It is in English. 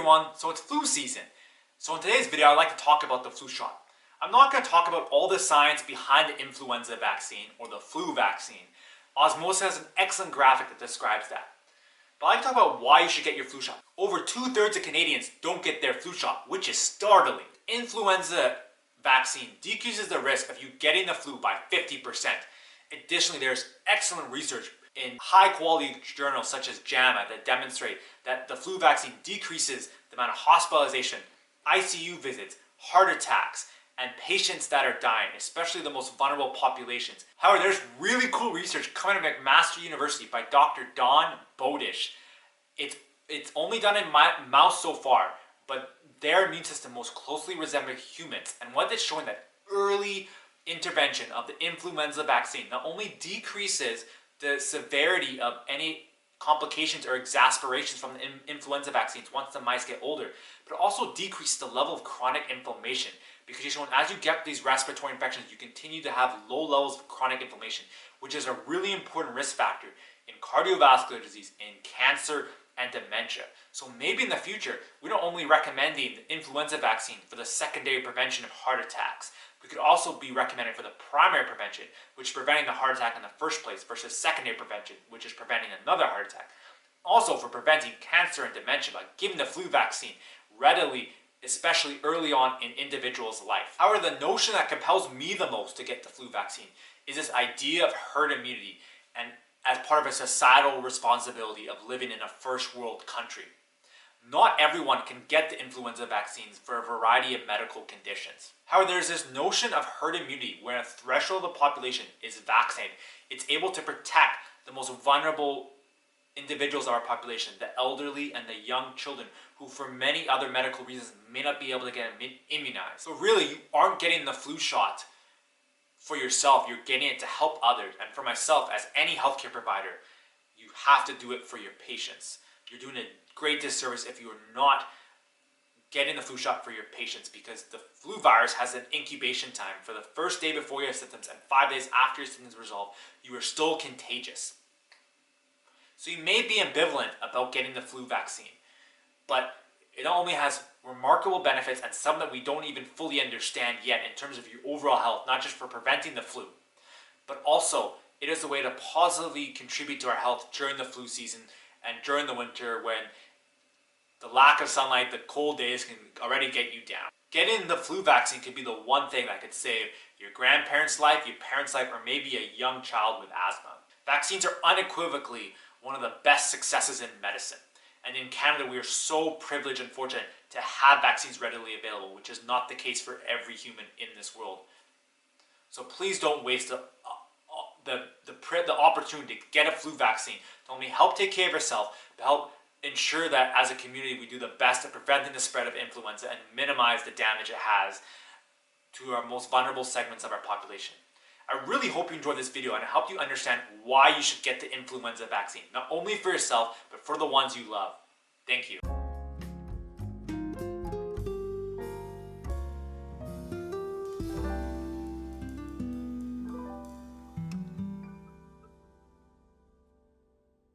everyone, so it's flu season. So in today's video, I'd like to talk about the flu shot. I'm not going to talk about all the science behind the influenza vaccine or the flu vaccine. Osmosis has an excellent graphic that describes that. But I'd like to talk about why you should get your flu shot. Over 2/3 of Canadians don't get their flu shot, which is startling. Influenza vaccine decreases the risk of you getting the flu by 50%. Additionally, there's excellent research in high-quality journals such as JAMA that demonstrate that the flu vaccine decreases the amount of hospitalization, ICU visits, heart attacks, and patients that are dying, especially the most vulnerable populations. However, there's really cool research coming out of McMaster University by Dr. Don Bodish. It's only done in mouse so far, but their immune system most closely resembles humans. And what it's showing that early intervention of the influenza vaccine not only decreases the severity of any complications or exacerbations from the influenza vaccines once the mice get older, but also decreases the level of chronic inflammation, because you're shown as you get these respiratory infections, you continue to have low levels of chronic inflammation, which is a really important risk factor in cardiovascular disease, in cancer, and dementia. So maybe in the future, we're not only recommending the influenza vaccine for the secondary prevention of heart attacks, we could also be recommending for the primary prevention, which is preventing the heart attack in the first place, versus secondary prevention, which is preventing another heart attack. Also for preventing cancer and dementia by giving the flu vaccine readily, especially early on in individuals' life. However, the notion that compels me the most to get the flu vaccine is this idea of herd immunity, and as part of a societal responsibility of living in a first world country. Not everyone can get the influenza vaccines for a variety of medical conditions. However, there's this notion of herd immunity where a threshold of the population is vaccinated. It's able to protect the most vulnerable individuals of our population, the elderly and the young children, who for many other medical reasons may not be able to get immunized. So really, you aren't getting the flu shot for yourself, you're getting it to help others. And for myself, as any healthcare provider, you have to do it for your patients. You're doing a great disservice if you are not getting the flu shot for your patients, because the flu virus has an incubation time. For the first day before you have symptoms and 5 days after your symptoms resolve, you are still contagious. So you may be ambivalent about getting the flu vaccine, but it not only has remarkable benefits and some that we don't even fully understand yet in terms of your overall health, not just for preventing the flu, but also it is a way to positively contribute to our health during the flu season and during the winter, when the lack of sunlight, the cold days can already get you down. Getting the flu vaccine could be the one thing that could save your grandparents' life, your parents' life, or maybe a young child with asthma. Vaccines are unequivocally one of the best successes in medicine. And in Canada, we are so privileged and fortunate to have vaccines readily available, which is not the case for every human in this world. So please don't waste the opportunity to get a flu vaccine to only help take care of yourself, but help ensure that as a community we do the best at preventing the spread of influenza and minimize the damage it has to our most vulnerable segments of our population. I really hope you enjoyed this video and it helped you understand why you should get the influenza vaccine, not only for yourself, but for the ones you love. Thank you.